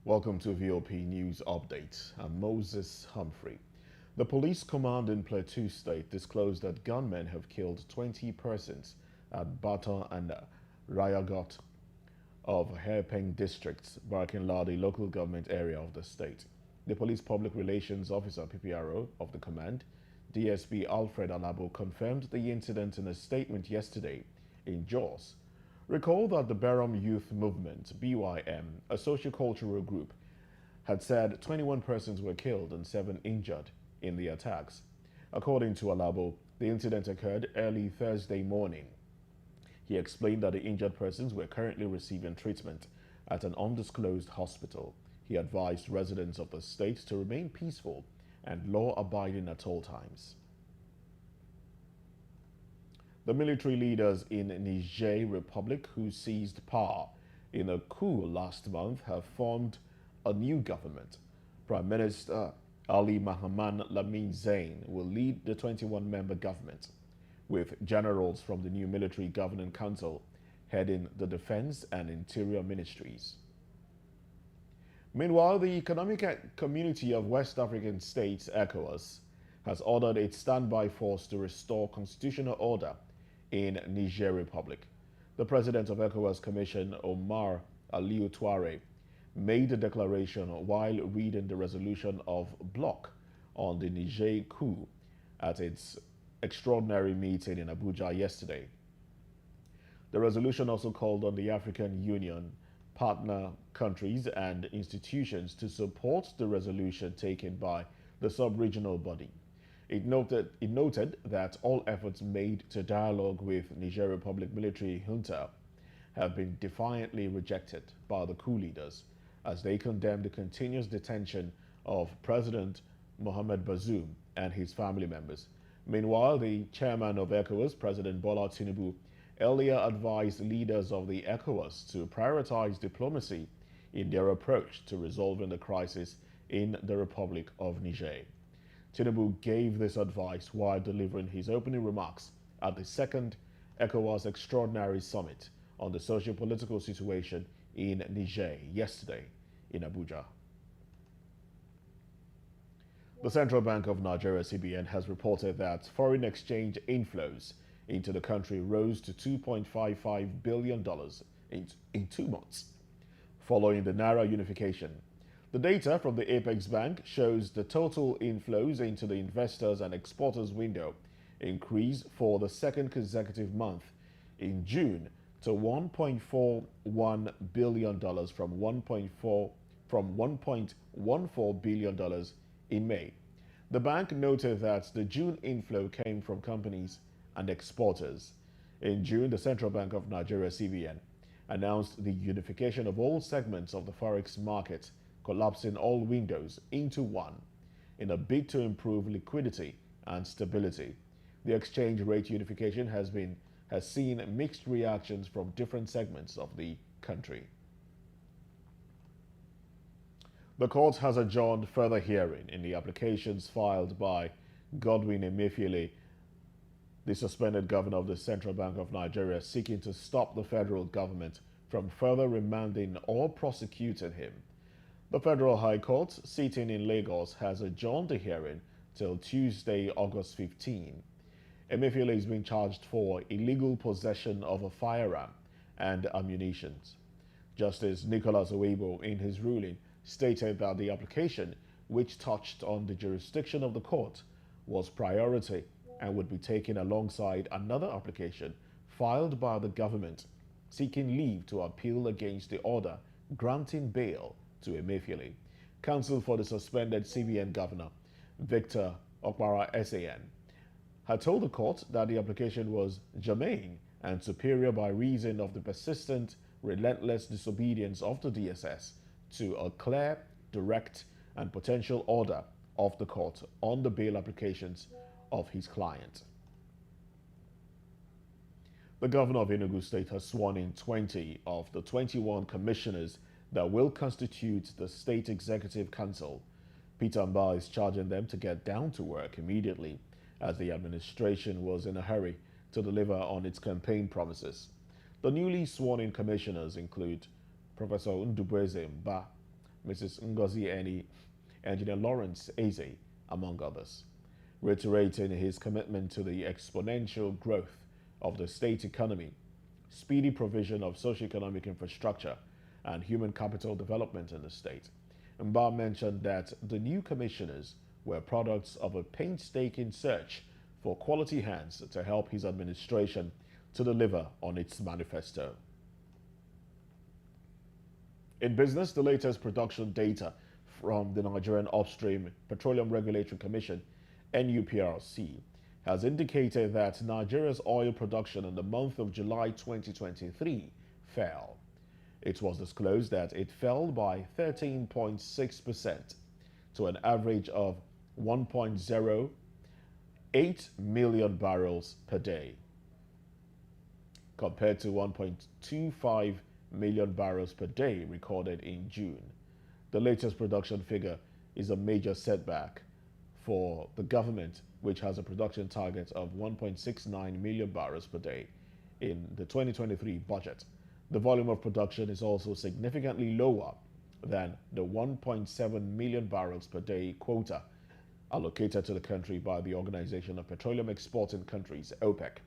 Welcome to VOP News Update. I'm Moses Humphrey. The police command in Plateau State disclosed that gunmen have killed 20 persons at Bata and Rayagot of Hairpeng districts, Barkin-Ladi local government area of the state. The police public relations officer PPRO of the command, DSP Alfred Alabo, confirmed the incident in a statement yesterday in Jos. Recall that the Baram Youth Movement, BYM, a sociocultural group, had said 21 persons were killed and 7 injured in the attacks. According to Alabo, the incident occurred early Thursday morning. He explained that the injured persons were currently receiving treatment at an undisclosed hospital. He advised residents of the state to remain peaceful and law-abiding at all times. The military leaders in Niger Republic who seized power in a coup last month have formed a new government. Prime Minister Ali Mahaman Lamine Zain will lead the 21-member government, with generals from the new military governing council heading the defense and interior ministries. Meanwhile, the Economic Community of West African States, ECOWAS, has ordered its standby force to restore constitutional order in Niger Republic. The president of ECOWAS Commission, Omar Aliou Touare, made the declaration while reading the resolution of bloc on the Niger coup at its extraordinary meeting in Abuja yesterday. The resolution also called on the African Union, partner countries and institutions to support the resolution taken by the sub-regional body. It noted that all efforts made to dialogue with Niger Republic military junta have been defiantly rejected by the coup leaders as they condemn the continuous detention of President Mohamed Bazoum and his family members. Meanwhile, the chairman of ECOWAS, President Bola Tinubu, earlier advised leaders of the ECOWAS to prioritize diplomacy in their approach to resolving the crisis in the Republic of Niger. Tinubu gave this advice while delivering his opening remarks at the second ECOWAS Extraordinary Summit on the socio-political situation in Niger yesterday in Abuja. The Central Bank of Nigeria, CBN, has reported that foreign exchange inflows into the country rose to $2.55 billion in 2 months, following the Naira unification. The data from the Apex Bank shows the total inflows into the investors and exporters window increased for the second consecutive month in June to $1.41 billion from $1.14 billion in May. The bank noted that the June inflow came from companies and exporters. In June, the Central Bank of Nigeria, CBN, announced the unification of all segments of the forex market, collapsing all windows into one in a bid to improve liquidity and stability. The exchange rate unification has seen mixed reactions from different segments of the country. The court has adjourned further hearing in the applications filed by Godwin Emefiele, the suspended governor of the Central Bank of Nigeria, seeking to stop the federal government from further remanding or prosecuting him. The Federal High Court, sitting in Lagos, has adjourned the hearing till Tuesday, August 15. Emefiele is being charged for illegal possession of a firearm and ammunition. Justice Nicholas Owebo, in his ruling, stated that the application, which touched on the jurisdiction of the court, was priority and would be taken alongside another application filed by the government seeking leave to appeal against the order granting bail to Emefiele. Counsel for the suspended CBN governor, Victor Okpara SAN, had told the court that the application was germane and superior by reason of the persistent, relentless disobedience of the DSS to a clear, direct, and potential order of the court on the bail applications of his client. The governor of Enugu State has sworn in 20 of the 21 commissioners that will constitute the State Executive Council. Peter Mbah is charging them to get down to work immediately, as the administration was in a hurry to deliver on its campaign promises. The newly sworn-in commissioners include Professor Ndubeze Mbah, Mrs. Ngozi Eni, Engineer Lawrence Eze, among others, reiterating his commitment to the exponential growth of the state economy, speedy provision of socio-economic infrastructure, and human capital development in the state. Mba mentioned that the new commissioners were products of a painstaking search for quality hands to help his administration to deliver on its manifesto. In business, the latest production data from the Nigerian Upstream Petroleum Regulatory Commission, NUPRC, has indicated that Nigeria's oil production in the month of July 2023 fell. It was disclosed that it fell by 13.6% to an average of 1.08 million barrels per day, compared to 1.25 million barrels per day recorded in June. The latest production figure is a major setback for the government, which has a production target of 1.69 million barrels per day in the 2023 budget. The volume of production is also significantly lower than the 1.7 million barrels per day quota allocated to the country by the Organization of Petroleum Exporting Countries, OPEC.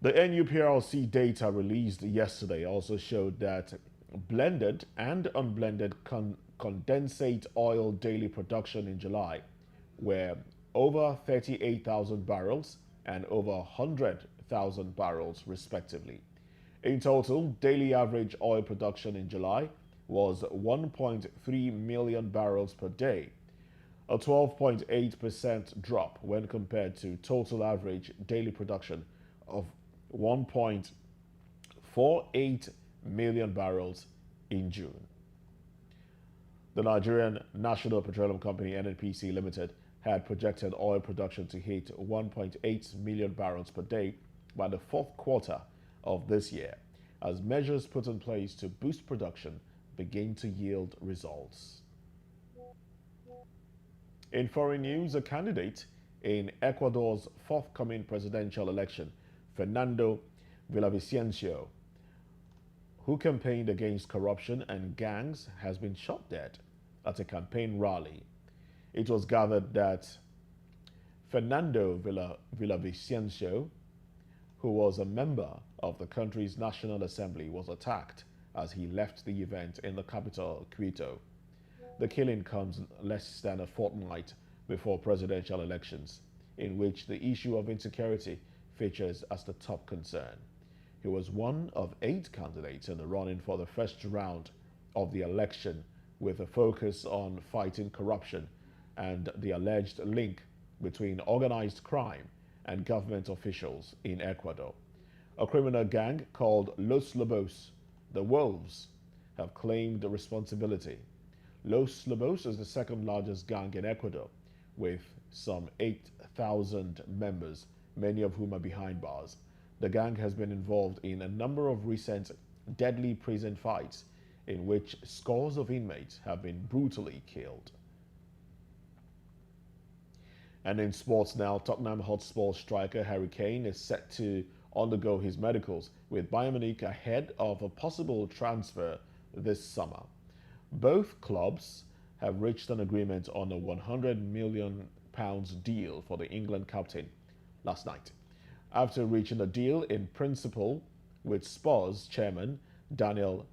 The NUPRC data released yesterday also showed that blended and unblended condensate oil daily production in July were over 38,000 barrels and over 100,000 barrels respectively. In total, daily average oil production in July was 1.3 million barrels per day, a 12.8% drop when compared to total average daily production of 1.48 million barrels in June. The Nigerian National Petroleum Company, NNPC Limited, had projected oil production to hit 1.8 million barrels per day by the fourth quarter of this year, as measures put in place to boost production begin to yield results. In foreign news, a candidate in Ecuador's forthcoming presidential election, Fernando Villavicencio, who campaigned against corruption and gangs, has been shot dead at a campaign rally. It was gathered that Fernando Villavicencio, who was a member of the country's National Assembly, was attacked as he left the event in the capital, Quito. The killing comes less than a fortnight before presidential elections, in which the issue of insecurity features as the top concern. He was one of 8 candidates in the running for the first round of the election, with a focus on fighting corruption and the alleged link between organized crime and government officials in Ecuador. A criminal gang called Los Lobos, the Wolves, have claimed the responsibility. Los Lobos is the second largest gang in Ecuador, with some 8,000 members, many of whom are behind bars. The gang has been involved in a number of recent deadly prison fights in which scores of inmates have been brutally killed. And in sports now, Tottenham Hotspur striker Harry Kane is set to undergo his medicals with Bayern Munich ahead of a possible transfer this summer. Both clubs have reached an agreement on a £100 million deal for the England captain last night, after reaching a deal in principle with Spurs chairman Daniel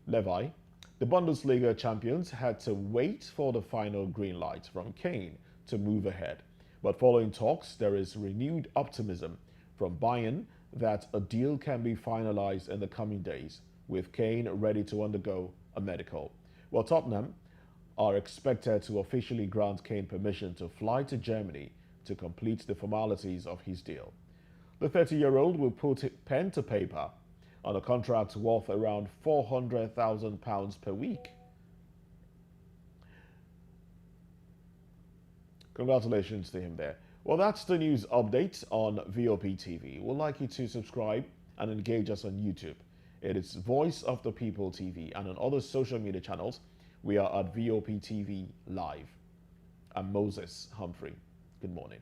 Levy. The Bundesliga champions had to wait for the final green light from Kane to move ahead. But following talks, there is renewed optimism from Bayern that a deal can be finalized in the coming days, with Kane ready to undergo a medical. While Tottenham are expected to officially grant Kane permission to fly to Germany to complete the formalities of his deal. The 30-year-old will put pen to paper on a contract worth around £400,000 per week. Congratulations to him there. Well, that's the news update on VOP TV. We'd like you to subscribe and engage us on YouTube. It is Voice of the People TV, and on other social media channels, we are at VOP TV Live. I'm Moses Humphrey. Good morning.